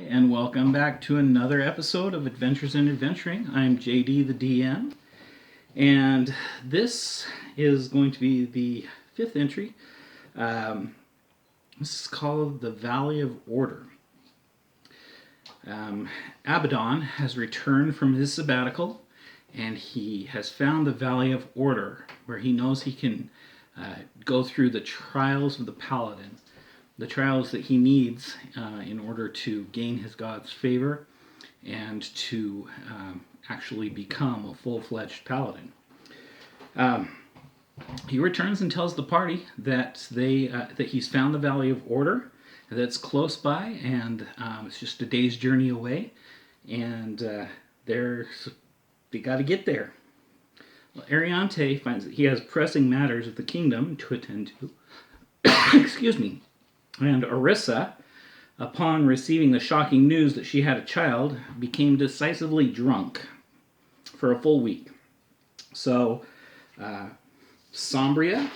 and welcome back to another episode of Adventures in Adventuring. I'm JD the DM, and this is going to be the fifth entry. This is called the Valley of Order. Abaddon has returned from his sabbatical, and he has found the Valley of Order, where he knows he can go through the trials of the Paladin. The trials that he needs in order to gain his god's favor and to actually become a full-fledged paladin. He returns and tells the party that that he's found the Valley of Order, that's close by, and it's just a day's journey away, and they got to get there. Well, Ariante finds that he has pressing matters of the kingdom to attend to. Excuse me. And Orissa, upon receiving the shocking news that she had a child, became decisively drunk for a full week. So, Sombria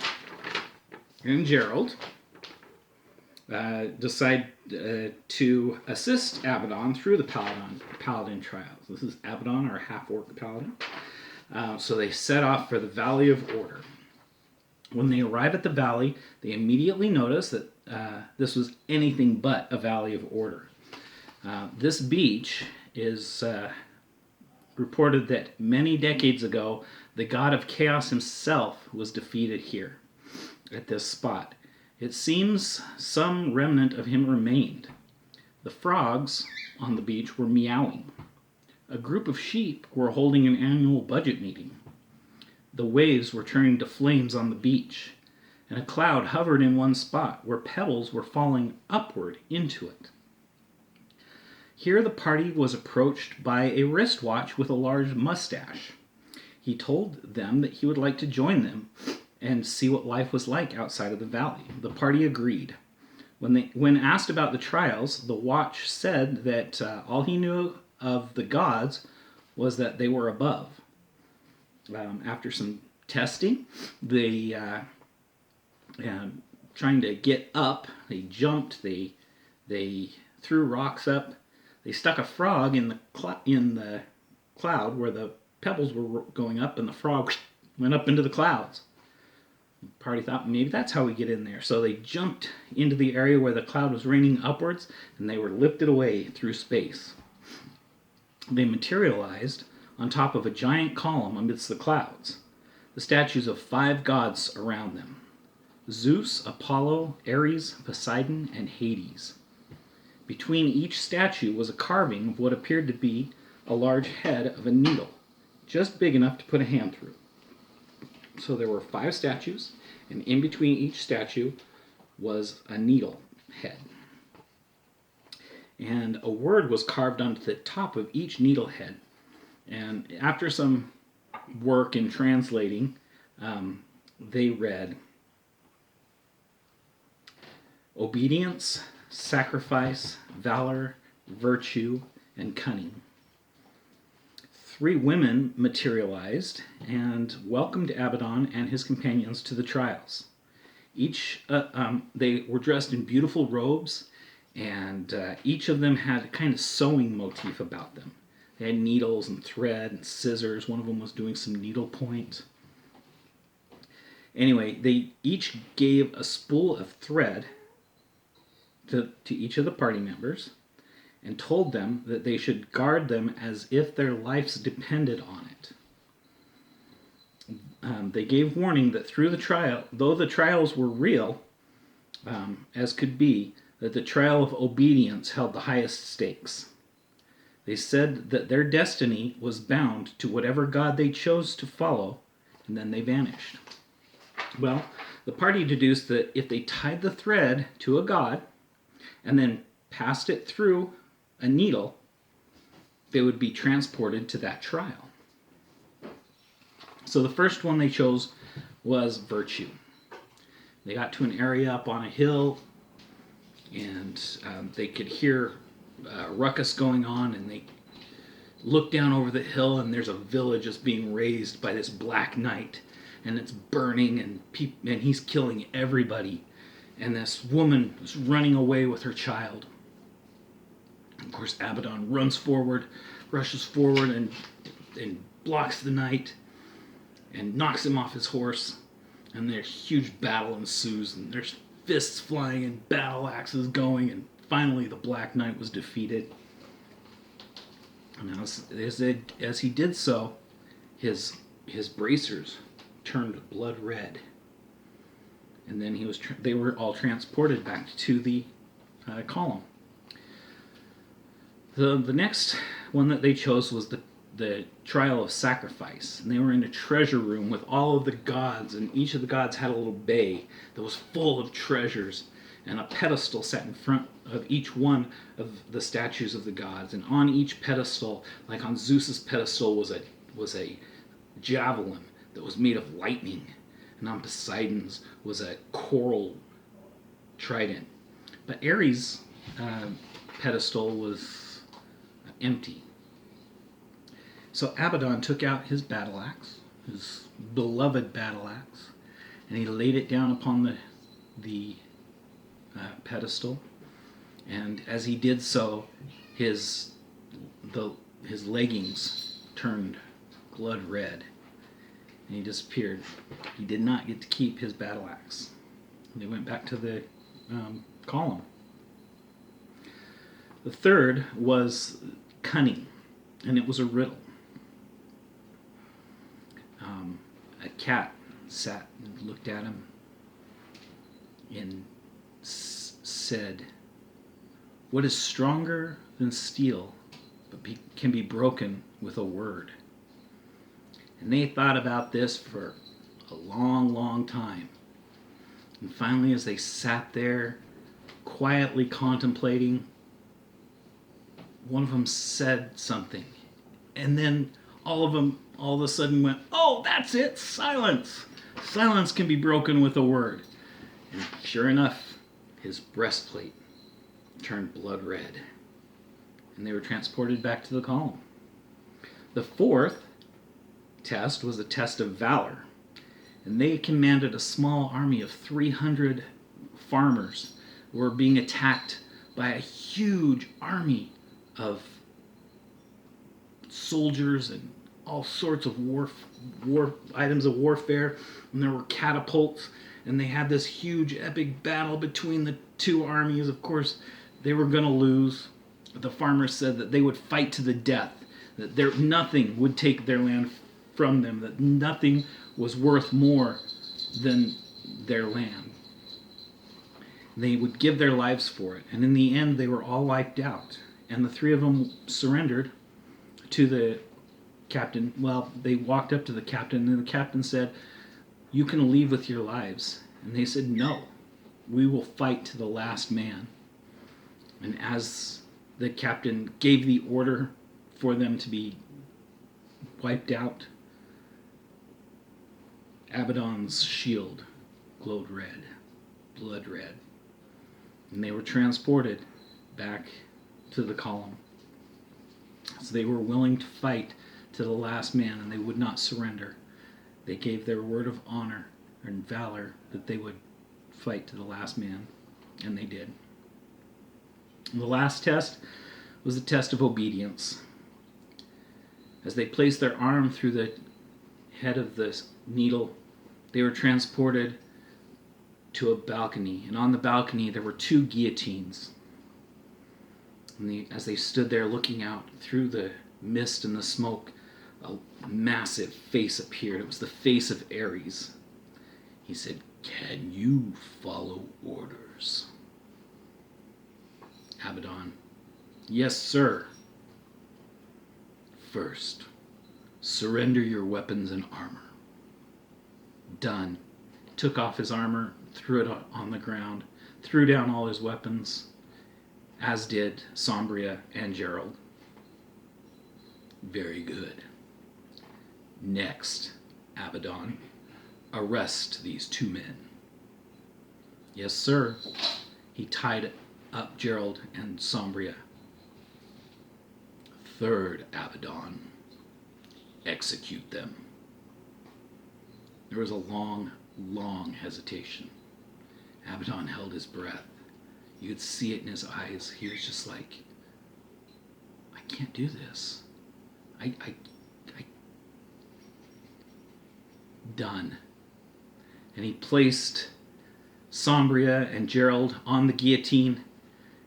and Gerald decide to assist Abaddon through the Paladin Trials. This is Abaddon, our half-orc paladin. So they set off for the Valley of Order. When they arrive at the valley, they immediately notice that this was anything but a Valley of Order. This beach is reported that many decades ago, the god of chaos himself was defeated here, at this spot. It seems some remnant of him remained. The frogs on the beach were meowing. A group of sheep were holding an annual budget meeting. The waves were turning to flames on the beach, and a cloud hovered in one spot where pebbles were falling upward into it. Here the party was approached by a wristwatch with a large mustache. He told them that he would like to join them and see what life was like outside of the valley. The party agreed. When asked about the trials, the watch said that all he knew of the gods was that they were above. After some testing, they trying to get up, they jumped, they threw rocks up, they stuck a frog in the cloud where the pebbles were going up, and the frog went up into the clouds. The party thought maybe that's how we get in there. So they jumped into the area where the cloud was raining upwards, and they were lifted away through space. They materialized on top of a giant column amidst the clouds, the statues of 5 gods around them: Zeus, Apollo, Ares, Poseidon, and Hades. Between each statue was a carving of what appeared to be a large head of a needle, just big enough to put a hand through. So there were 5 statues, and in between each statue was a needle head. And a word was carved onto the top of each needle head. And after some work in translating, they read, obedience, sacrifice, valor, virtue, and cunning. 3 women materialized and welcomed Abaddon and his companions to the trials. They were dressed in beautiful robes, and each of them had a kind of sewing motif about them. They had needles and thread and scissors. One of them was doing some needlepoint. Anyway, they each gave a spool of thread to each of the party members and told them that they should guard them as if their lives depended on it. They gave warning that though the trials were real, as could be, that the trial of obedience held the highest stakes. They said that their destiny was bound to whatever god they chose to follow, and then they vanished. Well, the party deduced that if they tied the thread to a god and then passed it through a needle, they would be transported to that trial. So the first one they chose was virtue. They got to an area up on a hill, and they could hear ruckus going on, and they look down over the hill, and there's a village that's being razed by this black knight, and it's burning, and he's killing everybody, and this woman is running away with her child. Of course, Abaddon runs forward, rushes forward, and blocks the knight and knocks him off his horse. And there's huge battle ensues, and there's fists flying and battle axes going, and finally the Black Knight was defeated. And as he did so, his bracers turned blood red, and then they were all transported back to the column. The next one that they chose was the trial of sacrifice, and they were in a treasure room with all of the gods, and each of the gods had a little bay that was full of treasures, and a pedestal sat in front of each one of the statues of the gods, and on each pedestal, like on Zeus's pedestal, was a javelin that was made of lightning, and on Poseidon's was a coral trident. But Ares' pedestal was empty. So Abaddon took out his battle axe, his beloved battle axe, and he laid it down upon the pedestal. And as he did so, his leggings turned blood red, and he disappeared. He did not get to keep his battle axe. They went back to the column. The third was cunning, and it was a riddle. A cat sat and looked at him and said, "What is stronger than steel, but can be broken with a word?" And they thought about this for a long, long time. And finally, as they sat there quietly contemplating, one of them said something. And then all of them all of a sudden went, "Oh, that's it, silence! Silence can be broken with a word." And sure enough, his breastplate turned blood red, and they were transported back to the column. The fourth test was the test of valor, and they commanded a small army of 300 farmers who were being attacked by a huge army of soldiers and all sorts of war items of warfare, and there were catapults, and they had this huge epic battle between the two armies. Of course, they were going to lose. The farmers said that they would fight to the death, that nothing would take their land from them, that nothing was worth more than their land. They would give their lives for it, and in the end they were all wiped out. And the three of them surrendered to the captain. Well, they walked up to the captain, and the captain said, "You can leave with your lives." And they said, "No, we will fight to the last man." And as the captain gave the order for them to be wiped out, Abaddon's shield glowed red, blood red, and they were transported back to the column. So they were willing to fight to the last man, and they would not surrender. They gave their word of honor and valor that they would fight to the last man, and they did. And the last test was the test of obedience. As they placed their arm through the head of the needle, they were transported to a balcony, and on the balcony there were two guillotines. And as they stood there looking out through the mist and the smoke, a massive face appeared. It was the face of Ares. He said, "Can you follow orders?" Abaddon, "Yes, sir." "First, surrender your weapons and armor." Done. Took off his armor, threw it on the ground, threw down all his weapons, as did Sombria and Gerald. "Very good. Next, Abaddon, arrest these two men." "Yes, sir." He tied up Gerald and Sombria. "Third, Abaddon, execute them." There was a long, long hesitation. Abaddon held his breath. You could see it in his eyes. He was just like, can't do this. I done. And he placed Sombria and Gerald on the guillotine,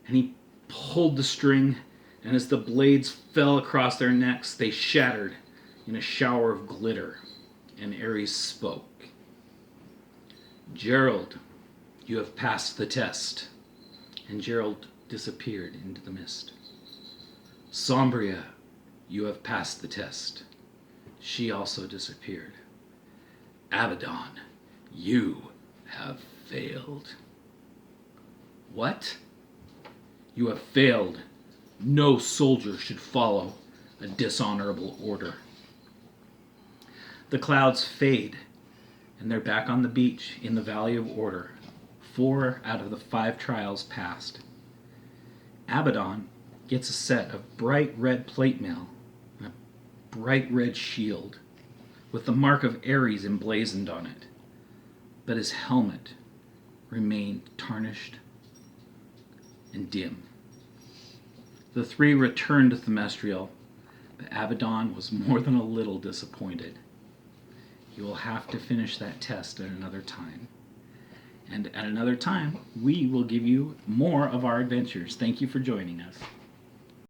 and he pulled the string, and as the blades fell across their necks, they shattered in a shower of glitter, and Ares spoke. Gerald, you have passed the test. And Gerald disappeared into the mist. Sombria, you have passed the test. She also disappeared. Abaddon, you have failed. What? You have failed. No soldier should follow a dishonorable order. The clouds fade, and they're back on the beach in the Valley of Order. 4 out of the 5 trials passed. Abaddon gets a set of bright red plate mail and a bright red shield with the mark of Ares emblazoned on it. But his helmet remained tarnished and dim. The 3 returned to Themestral, but Abaddon was more than a little disappointed. You will have to finish that test at another time. And at another time, we will give you more of our adventures. Thank you for joining us.